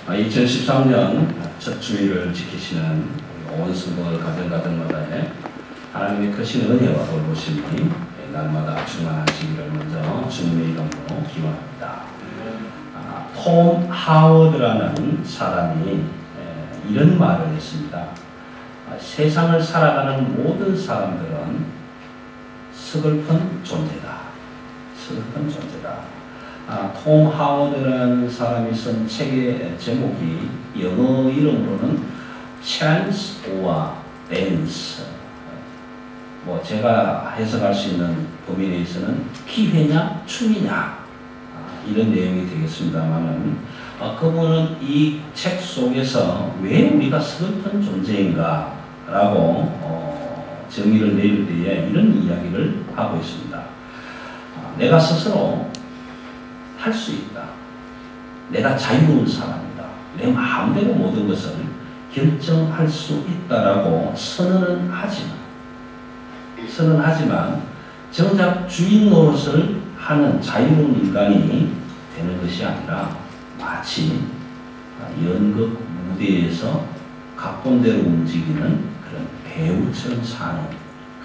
2013년 첫 주일을 지키시는 온 성도들 가정가정마다에 하나님의 크신 은혜와 돌보심이 날마다 충만하시기를 먼저 주님의 이름으로 기원합니다. 톰 하워드라는 사람이 이런 말을 했습니다. 세상을 살아가는 모든 사람들은 서글픈 존재다. 서글픈 존재다. 톰 하워드라는 사람이 쓴 책의 제목이 영어 이름으로는 Chance or Dance. 제가 해석할 수 있는 범위 내에서는 기회냐 춤이냐 이런 내용이 되겠습니다만은 그분은 이 책 속에서 왜 우리가 서글픈 존재인가 라고 정의를 내릴 때에 이런 이야기를 하고 있습니다. 내가 스스로 할 수 있다. 내가 자유로운 사람이다. 내 마음대로 모든 것을 결정할 수 있다라고 선언은 하지만 정작 주인 노릇을 하는 자유로운 인간이 되는 것이 아니라 마치 연극 무대에서 각본대로 움직이는 그런 배우처럼 사는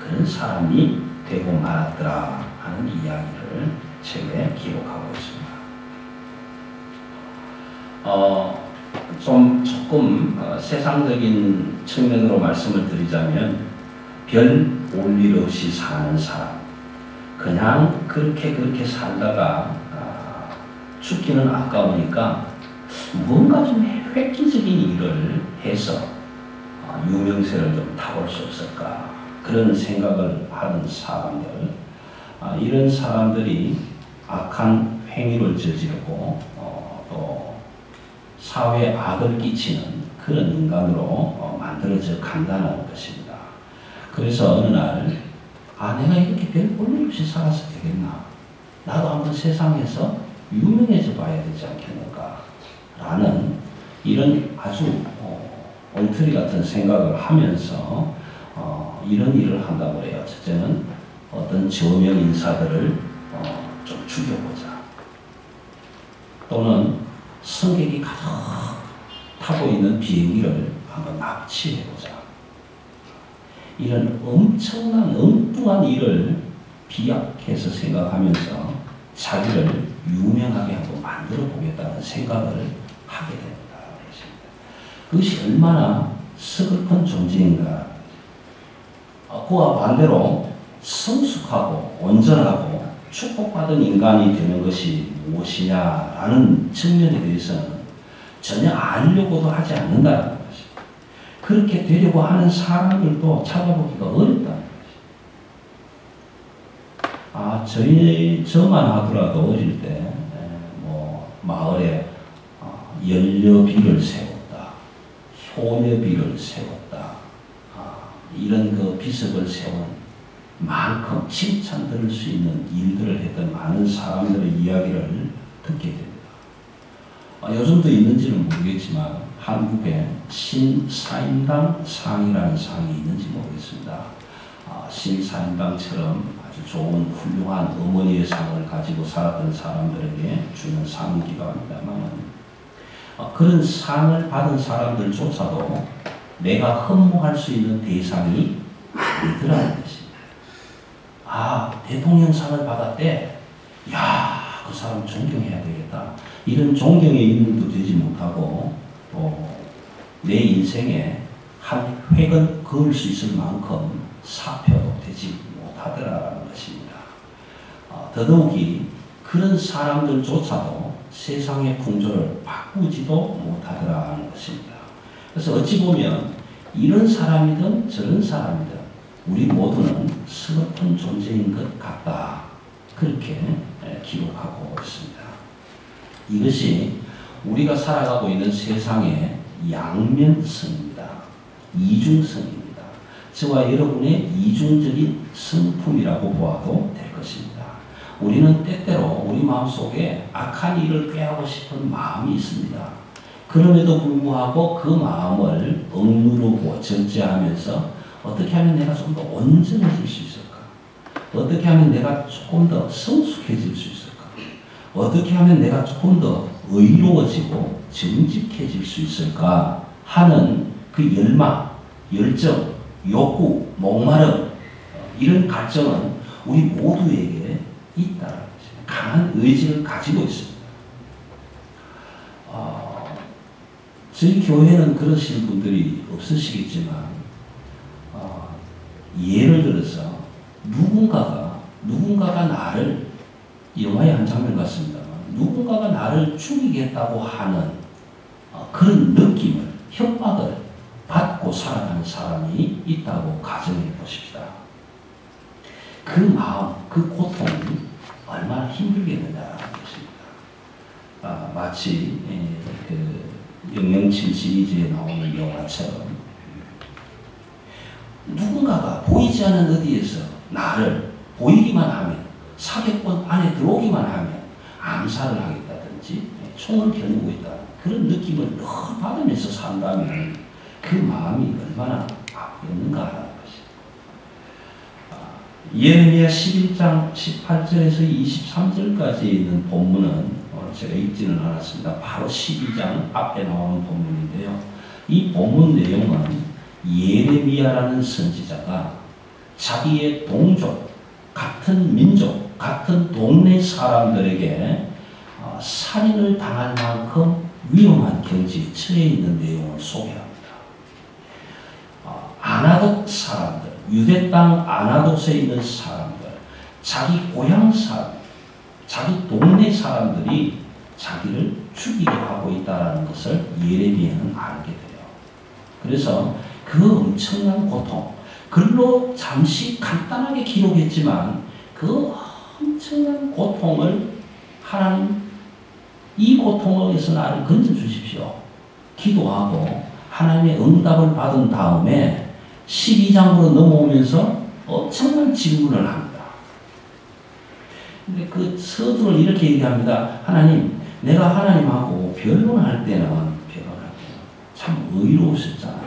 그런 사람이 되고 말았더라 하는 이야기를 책에 기록하고 있습니다. 조금 세상적인 측면으로 말씀을 드리자면 별 볼 일 없이 사는 사람, 그냥 그렇게 살다가 죽기는 아까우니까 뭔가 좀 획기적인 일을 해서 유명세를 좀 타볼 수 없을까 그런 생각을 하는 사람들, 이런 사람들이 악한 행위를 저지르고 또 사회에 악을 끼치는 그런 인간으로 만들어져 간다는 것입니다. 그래서 어느 날 내가 이렇게 별 볼 일 없이 살아서 되겠나? 나도 한번 세상에서 유명해져 봐야 되지 않겠는가? 라는 이런 아주 엉터리 같은 생각을 하면서 이런 일을 한다고 해요. 첫째는 어떤 저명 인사들을 좀 죽여보자. 또는 승객이 가득 타고 있는 비행기를 한번 납치해보자. 이런 엄청난 엉뚱한 일을 비약해서 생각하면서 자기를 유명하게 한번 만들어 보겠다는 생각을 하게 됩니다. 그것이 얼마나 서글픈 존재인가. 그와 반대로 성숙하고 온전하고 축복받은 인간이 되는 것이 무엇이냐라는 측면에 대해서는 전혀 알려고도 하지 않는다는 것입니다. 그렇게 되려고 하는 사람들도 찾아보기가 어렵다는 것입니다. 저만 하더라도 어릴 때 마을에 연료비를 세웠다, 효녀비를 세웠다, 이런 그 비석을 세운 만큼 칭찬 들을 수 있는 일들을 했던 많은 사람들의 이야기를 듣게 됩니다. 요즘도 있는지는 모르겠지만 한국에 신사임당 상이라는 상이 있는지 모르겠습니다. 신사임당처럼 아주 좋은 훌륭한 어머니의 상을 가지고 살았던 사람들에게 주는 상이기도 합니다만 그런 상을 받은 사람들조차도 내가 흠모할 수 있는 대상이 아니더라는 것입니다. 대통령상을 받았대. 그 사람 존경해야 되겠다. 이런 존경의 인물도 되지 못하고 또 내 인생에 한 획을 그을 수 있을 만큼 사표도 되지 못하더라는 것입니다. 더더욱이 그런 사람들조차도 세상의 풍조를 바꾸지도 못하더라는 것입니다. 그래서 어찌 보면 이런 사람이든 저런 사람이든 우리 모두는 서글픈 존재인 것 같다. 그렇게 기록하고 있습니다. 이것이 우리가 살아가고 있는 세상의 양면성입니다. 이중성입니다. 저와 여러분의 이중적인 성품이라고 보아도 될 것입니다. 우리는 때때로 우리 마음속에 악한 일을 꾀하고 싶은 마음이 있습니다. 그럼에도 불구하고 그 마음을 억누르고 절제하면서 어떻게 하면 내가 좀 더 온전해질 수 있을까? 어떻게 하면 내가 조금 더 성숙해질 수 있을까? 어떻게 하면 내가 조금 더 의로워지고 정직해질 수 있을까 하는 그 열망, 열정, 욕구, 목마름 이런 갈증은 우리 모두에게 있다는 거죠. 강한 의지를 가지고 있습니다. 저희 교회는 그러신 분들이 없으시겠지만 예를 들어서 누군가가 나를 영화의 한 장면 같습니다만 누군가가 나를 죽이겠다고 하는 그런 느낌을 협박을 받고 살아가는 사람이 있다고 가정해 보십시다. 그 마음, 그 고통이 얼마나 힘들겠느냐는 것입니다. 마치 그 영영친 시리즈에 나오는 영화처럼 누군가가 보이지 않는 어디에서 나를 보이기만 하면 사격권 안에 들어오기만 하면 암살을 하겠다든지 총을 겨누고 있다는 그런 느낌을 늘 받으면서 산다면 그 마음이 얼마나 아프겠는가 하는 것입니다. 예레미야 11장 18절에서 23절까지 있는 본문은 제가 읽지는 않았습니다. 바로 12장 앞에 나오는 본문인데요. 이 본문 내용은 예레미야라는 선지자가 자기의 동족, 같은 민족, 같은 동네 사람들에게 살인을 당할 만큼 위험한 경지에 처해 있는 내용을 소개합니다. 아나돗 사람들, 유대 땅 아나돗에 있는 사람들, 자기 고향 사람, 자기 동네 사람들이 자기를 죽이려 하고 있다는 것을 예레미야는 알게 돼요. 그래서 그 엄청난 고통, 글로 잠시 간단하게 기록했지만 그 엄청난 고통을 하나님, 이 고통에서 나를 건져주십시오. 기도하고 하나님의 응답을 받은 다음에 12장으로 넘어오면서 엄청난 질문을 합니다. 근데 그 서두를 이렇게 얘기합니다. 하나님, 내가 하나님하고 변론할 때는 참 의로우셨잖아요.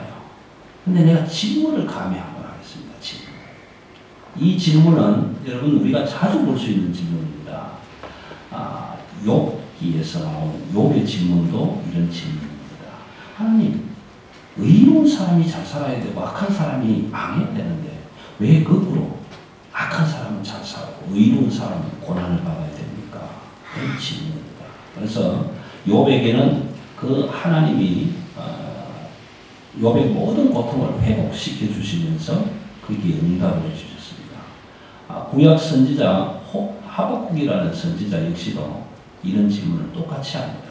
근데 내가 질문을 감히 한번 하겠습니다. 질문. 이 질문은 여러분 우리가 자주 볼 수 있는 질문입니다. 욥기에서 나오는 욥의 질문도 이런 질문입니다. 하나님, 의로운 사람이 잘 살아야 되고 악한 사람이 망해야 되는데 왜 거꾸로 악한 사람은 잘 살고 의로운 사람은 고난을 받아야 됩니까? 그런 질문입니다. 그래서 욥에게는 그 하나님이 욥의 모든 고통을 회복시켜 주시면서 거기에 응답을 해주셨습니다. 구약 선지자 하박국이라는 선지자 역시도 이런 질문을 똑같이 합니다.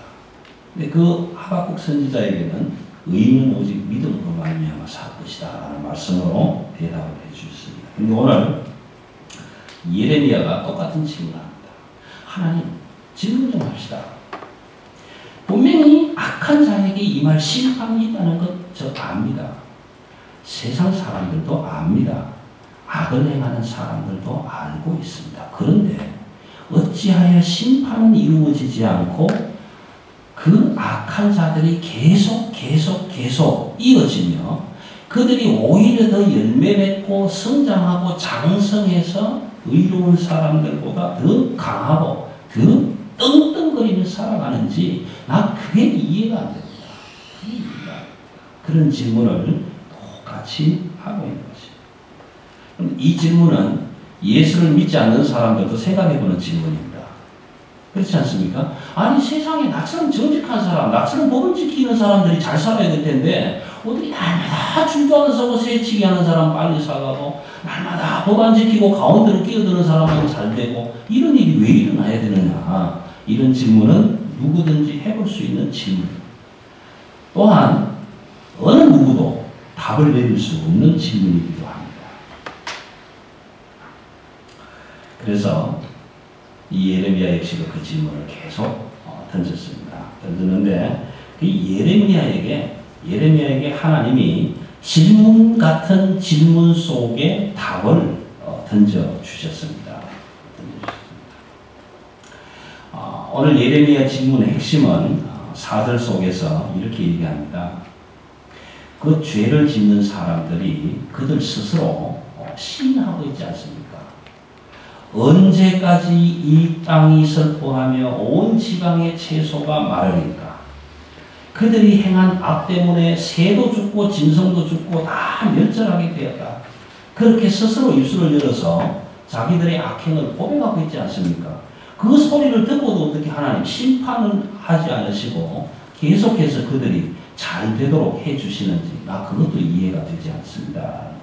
근데 그 하박국 선지자에게는 의인은 오직 믿음으로 말미암아 살 것이다 라는 말씀으로 대답을 해주셨습니다. 그런데 오늘 예레미야가 똑같은 질문을 합니다. 하나님, 질문 좀 합시다. 분명히 악한 자에게 임할 심판이 있다는 것 저 압니다. 세상 사람들도 압니다. 악을 행하는 사람들도 알고 있습니다. 그런데 어찌하여 심판은 이루어지지 않고 그 악한 자들이 계속 이어지며 그들이 오히려 더 열매 맺고 성장하고 장성해서 의로운 사람들보다 더 강하고 더 떵떵거리며 살아가는지 나 그게 이해가 안 됩니다. 그런 질문을 똑같이 하고 있는 것입니다. 이 질문은 예수를 믿지 않는 사람들도 생각해보는 질문입니다. 그렇지 않습니까? 아니 세상에 나처럼 정직한 사람, 나처럼 법을 지키는 사람들이 잘 살아야 될 텐데 어떻게 날마다 줄도 안 서고 새치기 하는 사람 빨리 살아가고 날마다 법 안 지키고 가운데로 끼어드는 사람은 잘 되고 이런 일이 왜 일어나야 되느냐, 이런 질문은 누구든지 해볼 수 있는 질문입니다. 또한 어느 누구도 답을 내릴 수 없는 질문이기도 합니다. 그래서 이 예레미야 역시도 그 질문을 계속 던졌습니다. 던졌는데 그 예레미야에게 하나님이 질문 같은 질문 속에 답을 던져주셨습니다. 오늘 예레미야 질문의 핵심은 4절 속에서 이렇게 얘기합니다. 그 죄를 짓는 사람들이 그들 스스로 시인하고 있지 않습니까? 언제까지 이 땅이 슬퍼하며 온 지방의 채소가 마르리까? 그들이 행한 악 때문에 새도 죽고 짐승도 죽고 다 멸절하게 되었다. 그렇게 스스로 입술을 열어서 자기들의 악행을 고백하고 있지 않습니까? 그 소리를 듣고도 어떻게 하나님 심판은 하지 않으시고 계속해서 그들이 잘 되도록 해주시는지 나 그것도 이해가 되지 않습니다.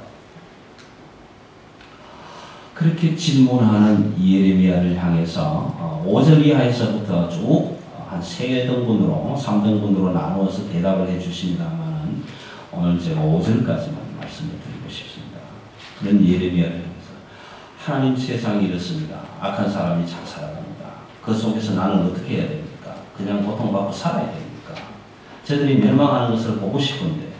그렇게 질문하는 예레미야를 향해서 5절 이하에서부터 쭉 한 3등분으로 3등분으로 나누어서 대답을 해주십니다만 오늘 제가 5절까지만 말씀을 드리고 싶습니다. 그런 예레미야를 향해서 하나님 세상이 이렇습니다. 악한 사람이 잘 살아갑니다. 그 속에서 나는 어떻게 해야 됩니까? 그냥 고통받고 살아야 됩니까? 저들이 멸망하는 것을 보고 싶은데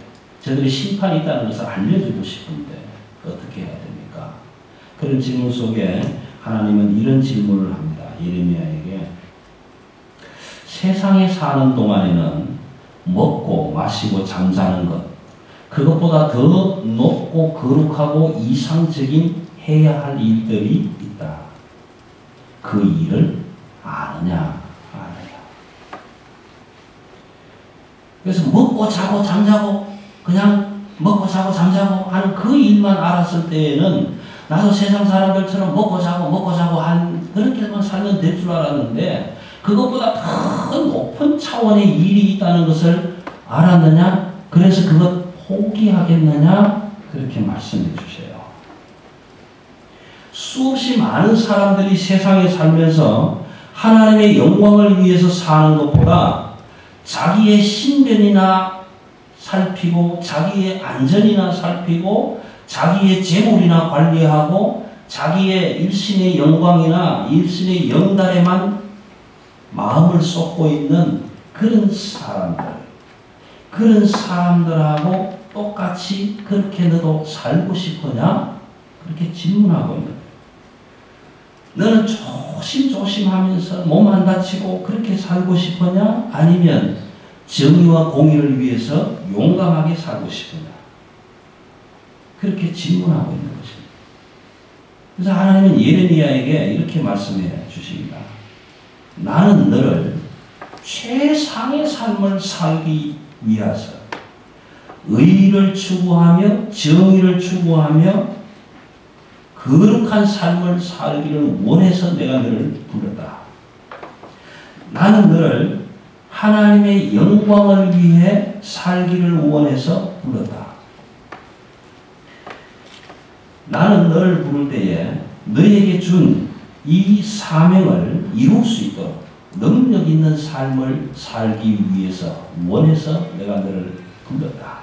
저들이 심판이 있다는 것을 알려주고 싶은데 어떻게 해야 됩니까? 그런 질문 속에 하나님은 이런 질문을 합니다. 예레미야에게 세상에 사는 동안에는 먹고 마시고 잠자는 것 그것보다 더 높고 거룩하고 이상적인 해야 할 일들이 있다. 그 일을 아느냐? 그래서 먹고 자고 잠자고 그냥 먹고 자고 잠자고 하는 그 일만 알았을 때에는 나도 세상 사람들처럼 먹고 자고 한 그렇게만 살면 될 줄 알았는데 그것보다 더 높은 차원의 일이 있다는 것을 알았느냐? 그래서 그것 포기하겠느냐? 그렇게 말씀해 주세요. 수없이 많은 사람들이 세상에 살면서 하나님의 영광을 위해서 사는 것보다 자기의 신변이나 살피고 자기의 안전이나 살피고 자기의 재물이나 관리하고 자기의 일신의 영광이나 일신의 영달에만 마음을 쏟고 있는 그런 사람들하고 똑같이 그렇게 너도 살고 싶으냐? 그렇게 질문하고 있는 거예요. 너는 조심조심하면서 몸 안 다치고 그렇게 살고 싶으냐? 아니면 정의와 공의를 위해서 용감하게 살고 싶으냐? 그렇게 질문하고 있는 것입니다. 그래서 하나님은 예레미야에게 이렇게 말씀해 주십니다. 나는 너를 최상의 삶을 살기 위해서 의를 추구하며 정의를 추구하며 거룩한 삶을 살기를 원해서 내가 너를 불렀다. 나는 너를 하나님의 영광을 위해 살기를 원해서 불렀다. 나는 너를 부를 때에 너에게 준 이 사명을 이룰 수 있도록 능력 있는 삶을 살기 위해서 원해서 내가 너를 불렀다.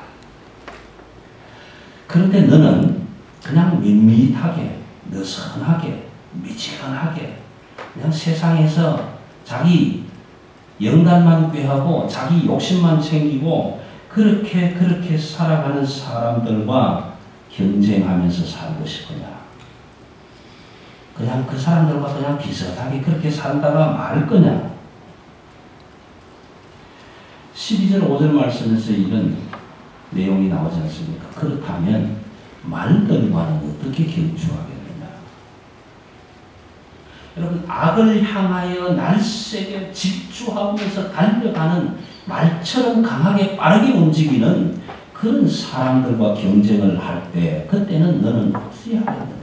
그런데 너는 그냥 밋밋하게, 느슨하게, 미지근하게 그냥 세상에서 자기 영달만 꾀하고 자기 욕심만 챙기고 그렇게 살아가는 사람들과 경쟁하면서 살고 싶으냐? 그냥 그 사람들과 그냥 비슷하게 그렇게 살다가 말 거냐? 12절 5절 말씀에서 이런 내용이 나오지 않습니까? 그렇다면 말들과는 어떻게 경주하겠느냐? 여러분 악을 향하여 날쌔게 질주하면서 달려가는 말처럼 강하게 빠르게 움직이는 그런 사람들과 경쟁을 할 때 그때는 너는 어떻게 하겠느냐?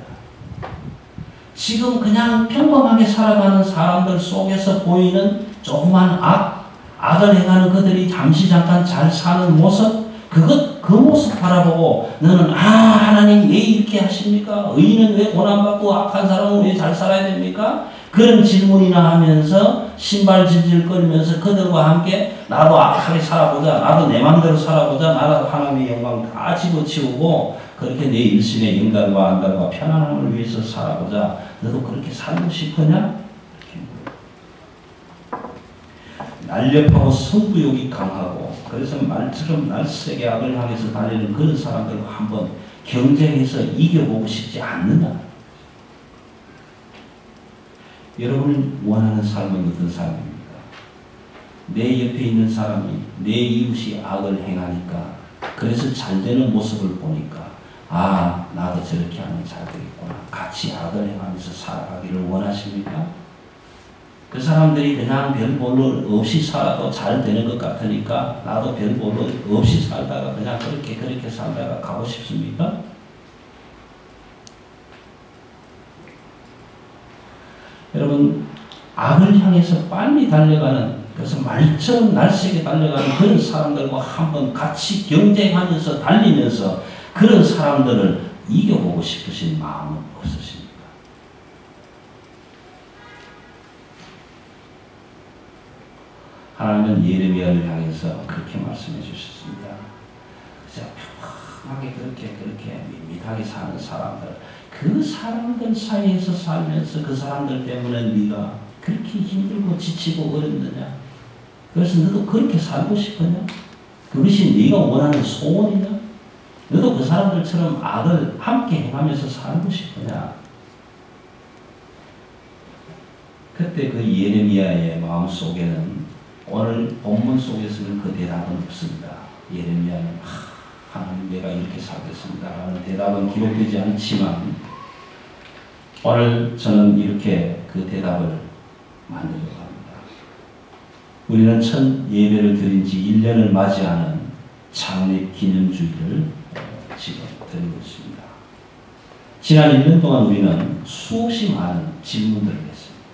지금 그냥 평범하게 살아가는 사람들 속에서 보이는 조그만 악을 행하는 그들이 잠시 잠깐 잘 사는 모습 그 모습 바라보고 너는 하나님 왜 이렇게 하십니까? 의인은 왜 고난받고 악한 사람은 왜 잘 살아야 됩니까? 그런 질문이나 하면서 신발 질질거리면서 그들과 함께 나도 악하게 살아보자. 나도 내 맘대로 살아보자. 나도 하나님의 영광 다 집어치우고 그렇게 내 일신의 영달과 안달과 편안함을 위해서 살아보자. 너도 그렇게 살고 싶으냐? 날렵하고 승부욕이 강하고 그래서 말처럼 날쌔게 악을 향해서 달리는 그런 사람들과 한번 경쟁해서 이겨보고 싶지 않느냐? 여러분이 원하는 삶은 어떤 삶입니까? 내 옆에 있는 사람이 내 이웃이 악을 행하니까 그래서 잘 되는 모습을 보니까 아, 나도 저렇게 하면 잘 되겠구나. 같이 악을 행하면서 살아가기를 원하십니까? 그 사람들이 그냥 별 볼일 없이 살아도 잘 되는 것 같으니까 나도 별 볼일 없이 살다가 그냥 그렇게 살다가 가고 싶습니까? 여러분, 악을 향해서 빨리 달려가는, 그래서 말처럼 날쌔게 달려가는 그런 사람들과 한번 같이 경쟁하면서 달리면서 그런 사람들을 이겨보고 싶으신 마음은 없으십니까? 하나님은 예레미야를 향해서 그렇게 말씀해 주셨습니다. 그저 평안하게 그렇게 밋밋하게 사는 사람들, 그 사람들 사이에서 살면서 그 사람들 때문에 네가 그렇게 힘들고 지치고 어렵느냐? 그래서 너도 그렇게 살고 싶으냐? 그것이 네가 원하는 소원이냐? 너도 그 사람들처럼 악을 함께 행하면서 살고 싶으냐? 그때 그 예레미야의 마음속에는 오늘 본문 속에서는 그 대답은 없습니다. 예레미야는 하나님 내가 이렇게 살겠습니다 라는 대답은 기록되지 않지만 오늘 저는 이렇게 그 대답을 만들려고 합니다. 우리는 첫 예배를 드린 지 1년을 맞이하는 창립 기념주일을 지금 드리고 있습니다. 지난 1년 동안 우리는 수없이 많은 질문들을 했습니다.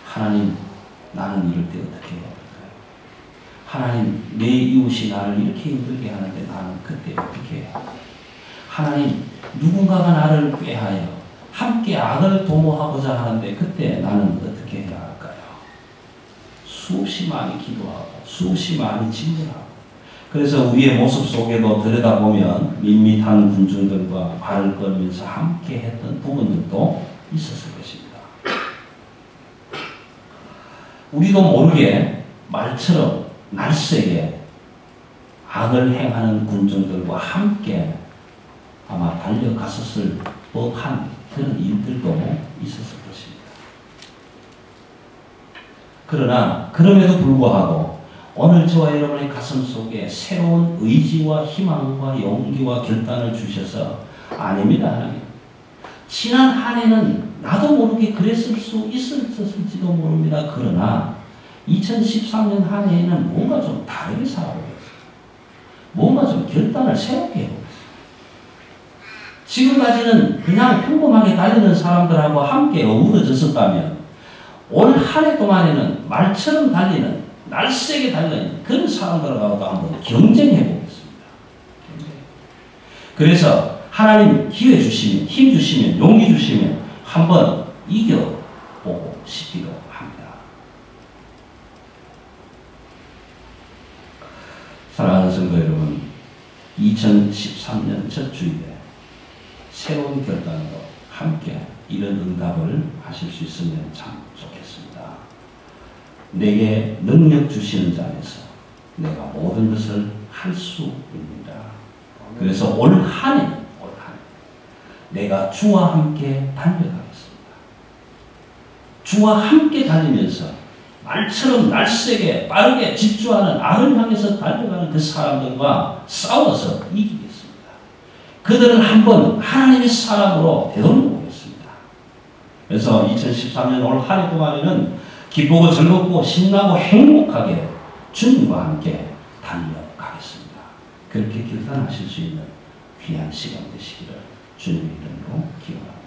하나님, 나는 이럴 때 어떻게 해야 할까요? 하나님, 내 이웃이 나를 이렇게 힘들게 하는데 나는 그때 어떻게 해야 할까요? 하나님, 누군가가 나를 꾀하여 함께 악을 도모하고자 하는데 그때 나는 어떻게 해야 할까요? 수없이 많이 기도하고 수없이 많이 질문하고, 그래서 우리의 모습 속에도 들여다보면 밋밋한 군중들과 발을 걸면서 함께 했던 부분들도 있었을 것입니다. 우리도 모르게 말처럼 날쌔게 악을 행하는 군중들과 함께 아마 달려갔었을 법한 그런 일들도 있었을 것입니다. 그러나 그럼에도 불구하고 오늘 저와 여러분의 가슴 속에 새로운 의지와 희망과 용기와 결단을 주셔서 아닙니다 하나님. 지난 한 해는 나도 모르게 그랬을 수 있었을지도 모릅니다. 그러나 2013년 한 해에는 뭔가 좀 다르게 살아보겠습니다. 뭔가 좀 결단을 새롭게 해보겠습니다. 지금까지는 그냥 평범하게 달리는 사람들하고 함께 어우러졌었다면 올 한 해 동안에는 말처럼 달리는, 날쌔게 달리는 그런 사람들하고 한번 경쟁해 보겠습니다. 그래서 하나님 기회 주시면, 힘 주시면, 용기 주시면 한번 이겨보고 싶기도 합니다. 사랑하는 성도 여러분, 2013년 첫 주일에 새로운 결단으로 함께 이런 응답을 하실 수 있으면 참 좋겠습니다. 내게 능력 주시는 자 안에서 내가 모든 것을 할 수 있습니다. 그래서 올 한 해 내가 주와 함께 달려가겠습니다. 주와 함께 달리면서 말처럼 날쌔게 빠르게 집주하는 악을 향해서 달려가는 그 사람들과 싸워서 이기겠습니다. 그들을 한번 하나님의 사람으로 되돌려보겠습니다. 그래서 2013년 올 한 해 동안에는 기쁘고 즐겁고 신나고 행복하게 주님과 함께 달려가겠습니다. 그렇게 결단하실 수 있는 귀한 시간 되시기를 주님의 이름으로 기원합니다.